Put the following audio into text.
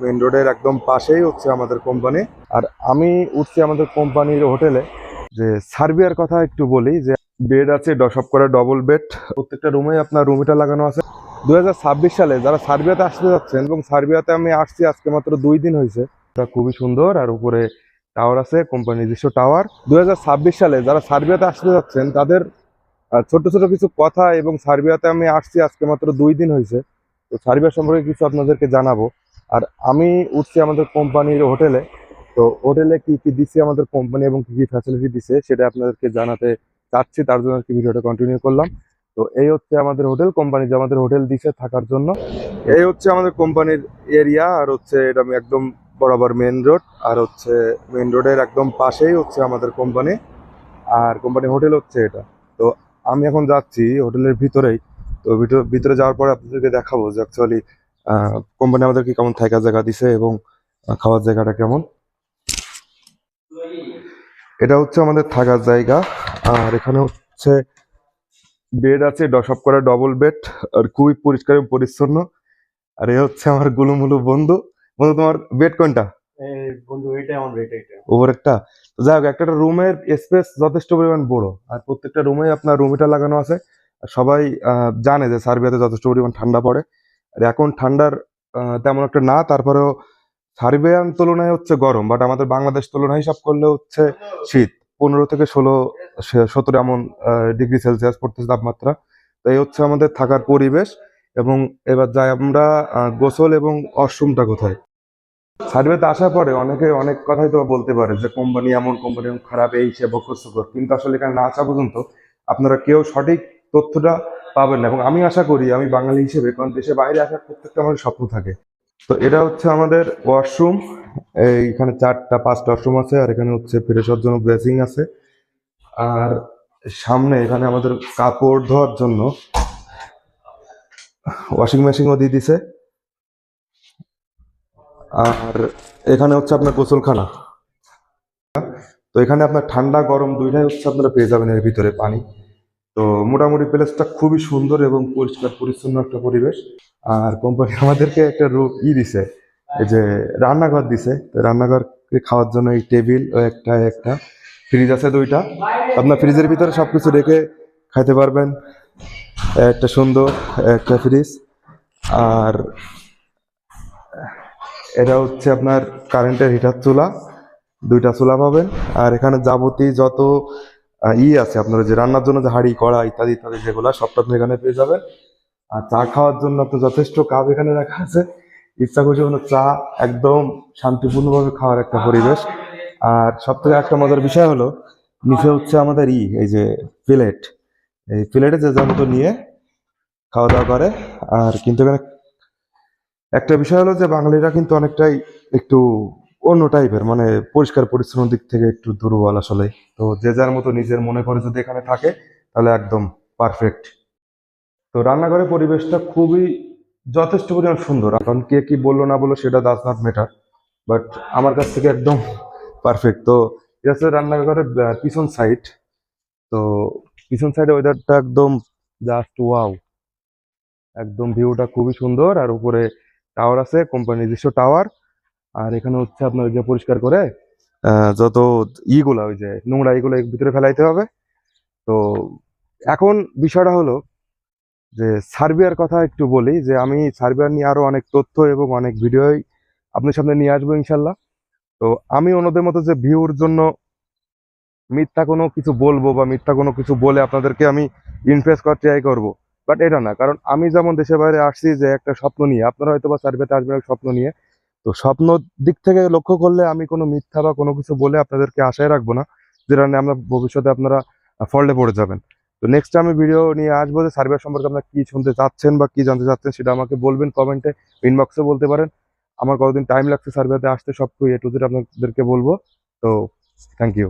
Main রোডের একদম পাশেই হচ্ছে আমাদের কোম্পানি। আর আমি উঠছি আমাদের কোম্পানির হোটেলে। যে সার্বিয়ার কথা একটু বলি, যে বেড আছে সব করে ডবল বেড, প্রত্যেকটা রুমে আপনার রুম হিটার লাগানো আছে। 2026 সালে যারা সার্বিয়াতে আসতে যাচ্ছেন, এবং সার্বিয়াতে আমি আসছি আজকে মাত্র 2 দিন হয়েছে, এটা খুবই সুন্দর। আর উপরে টাওয়ার আছে, কোম্পানির নিজস্ব টাওয়ার। 2026 সালে যারা সার্বিয়াতে আসতে যাচ্ছেন তাদের ছোট ছোট কিছু কথা, এবং সার্বিয়াতে আমি আসছি আজকে মাত্র 2 দিন হয়েছে, তো সার্বিয়া সম্পর্কে কিছু আপনাদেরকে জানাবো। আর আমি উঠছি আমাদের কোম্পানির হোটেলে। তো হোটেলে কি কি দিচ্ছে আমাদের কোম্পানি এবং কি কি ফ্যাসিলিটি দিচ্ছে সেটা আপনাদেরকে জানাতে চাচ্ছি, তার জন্য আর কি ভিডিওটা কন্টিনিউ করলাম। তো এই হচ্ছে আমাদের হোটেল, কোম্পানি যে আমাদের হোটেল দিচ্ছে থাকার জন্য। এই হচ্ছে আমাদের কোম্পানির এরিয়া, আর হচ্ছে এটা আমি একদম বরাবর মেন রোড, আর হচ্ছে মেন রোডের একদম পাশেই হচ্ছে আমাদের কোম্পানি, আর কোম্পানি হোটেল হচ্ছে এটা। তো আমি এখন যাচ্ছি হোটেলের ভিতরেই। তো ভিতরে যাওয়ার পরে আপনাদেরকে দেখাবো যে অ্যাকচুয়ালি কোম্পানি আমাদেরকে কেমন থাকার জায়গা দিছে এবং খাওয়ার জায়গাটা কেমন। এটা হচ্ছে আমাদের থাকার জায়গা, আর এখানে হচ্ছে বেড আছে সব করে ডবল বেড, আর খুবই পরিষ্কার এবং পরিচ্ছন্ন। আর এ হচ্ছে আমার গুলুমুলু বন্ধু। বন্ধু, তোমার বেড কোনটা? বন্ধু, এটা আমার রেট এটা। ওভার একটা। তো যাই হোক, একটা রুমের স্পেস যথেষ্ট পরিমাণ বড়, আর প্রত্যেকটা রুমে আপনার রুম হিটার লাগানো আছে। আর সবাই জানে যে সার্বিয়াতে যথেষ্ট পরিমাণ ঠান্ডা পড়ে। আর এখন ঠান্ডার তেমন একটা না, তারপরেও সার্বিয়ান তুলনায় হচ্ছে গরম, বাট আমাদের বাংলাদেশ তুলনায় হিসাব করলে হচ্ছে শীত। 15 থেকে 16 17 এমন ডিগ্রি সেলসিয়াস পড়তেছে তাপমাত্রা। তো এই হচ্ছে আমাদের থাকার পরিবেশ। এবং এবার যাই আমরা গোসল এবং ওয়াশরুমটা কোথায়। সার্ভেতে আসার পরে অনেকে অনেক কথাই তো বলতে পারে যে কোম্পানি এমন, কোম্পানি খারাপ, এই সে বকর, কিন্তু আসলে এখানে না আসা পর্যন্ত আপনারা কেউ সঠিক তথ্যটা পাবেন না। এবং আমি আশা করি, আমি বাঙালি হিসেবে, কারণ দেশে বাইরে আসার প্রত্যেকটা আমাদের স্বপ্ন থাকে। তো এটা হচ্ছে আমাদের ওয়াশরুম। এইখানে 4টা 5টা ওয়াশরুম আছে, আর এখানে হচ্ছে ফ্রেশ হওয়ার জন্য বেসিং আছে। আর সামনে এখানে আমাদের কাপড় ধোয়ার জন্য ওয়াশিং মেশিনও দিয়ে দিছে। আর এখানে হচ্ছে আপনার গোসলখানা। তো এখানে আপনার ঠান্ডা গরম দুইটাই হচ্ছে আপনারা পেয়ে যাবেন এর ভিতরে পানি। তো মোটামুটি প্লেসটা খুবই সুন্দর এবং পরিষ্কার পরিচ্ছন্ন একটা পরিবেশ। আর কোম্পানি আমাদেরকে একটা দিছে, এই যে রান্নাঘর দিছে। তো রান্নাঘরকে খাওয়ার জন্য এই টেবিল ও একটা ফ্রিজ আছে 2টা। আপনার ফ্রিজের ভিতরে সবকিছু রেখে খাইতে পারবেন। একটা সুন্দর একটা ফ্রিজ। আর এটা হচ্ছে আপনার কারেন্টের হিটার চুলা, 2টা চুলা পাবেন। আর এখানে যাবতীয় যত আছে আপনার, যে রান্নার জন্য যে হাঁড়ি কড়া ইত্যাদি ইত্যাদি যেগুলো, সবটা আপনি এখানে পেয়ে যাবেন। আর চা খাওয়ার জন্য আপনার যথেষ্ট কাপ এখানে রাখা আছে। ইচ্ছা করছে কোনো চা একদম শান্তিপূর্ণভাবে খাওয়ার একটা পরিবেশ। আর সব থেকে একটা মজার বিষয় হলো, নিচে হচ্ছে আমাদের এই যে প্লেট, এই প্লেটে যে যার মতো নিয়ে খাওয়া দাওয়া করে। আর কিন্তু এখানে একটা বিষয় হলো যে বাঙালিরা কিন্তু অনেকটাই একটু অন্য টাইপের, মানে পরিষ্কার পরিচ্ছন্ন দিক থেকে একটু দুর্বল আসলে। তো যে যার মতো নিজের মনে করে যদি এখানে থাকে, তাহলে একদম পারফেক্ট। তো রান্নাঘরের পরিবেশটা খুবই যথেষ্ট পরিমাণ সুন্দর। এখন কে কি বললো না বললো সেটা ডাজ নট ম্যাটার, বাট আমার কাছ থেকে একদম পারফেক্ট। তো এটা হচ্ছে রান্নাঘরের পিছন সাইড। তো পিছন সাইডে ওয়েদারটা একদম জাস্ট ওয়াও, একদম ভিউটা খুবই সুন্দর। আর উপরে টাওয়ার আছে, কোম্পানির নিজস্ব টাওয়ার। আর এখানে হচ্ছে আপনার ওই যে পরিষ্কার করে যত ইগুলা, ওই যে নোংরা এগুলো এর ভিতরে ফেলাইতে হবে। তো এখন বিষয়টা হলো যে সার্বিয়ার কথা একটু বলি, যে আমি সার্বিয়া নিয়ে আরো অনেক তথ্য এবং অনেক ভিডিওই আপনার সামনে নিয়ে আসবো ইনশাল্লাহ। তো আমি অন্যদের মতো যে ভিউর জন্য মিথ্যা কোনো কিছু বলবো বা মিথ্যা কোনো কিছু বলে আপনাদেরকে আমি ইমপ্রেস করার ট্রাই করবো, বাট এটা না। কারণ আমি যেমন দেশের বাইরে আসছি যে একটা স্বপ্ন নিয়ে, আপনারা হয়তো বা সার্বিয়াতে আসবেন এক স্বপ্ন নিয়ে। তো স্বপ্ন দিক থেকে লক্ষ্য করলে আমি কোনো মিথ্যা বা কোনো কিছু বলে আপনাদেরকে আশায় রাখবো না, যেটা নিয়ে আমরা ভবিষ্যতে আপনারা ফল্টে পড়ে যাবেন। তো নেক্সট আমি ভিডিও নিয়ে আসবো যে সার্বিয়া সম্পর্কে আপনারা কি শুনতে চাচ্ছেন বা কি জানতে চাচ্ছেন, সেটা আমাকে বলবেন কমেন্টে, ইনবক্সে বলতে পারেন। আমার কতদিন টাইম লাগছে সার্বিয়াতে আসতে, সব এ টু জেড আপনাদেরকে বলবো। তো থ্যাংক ইউ।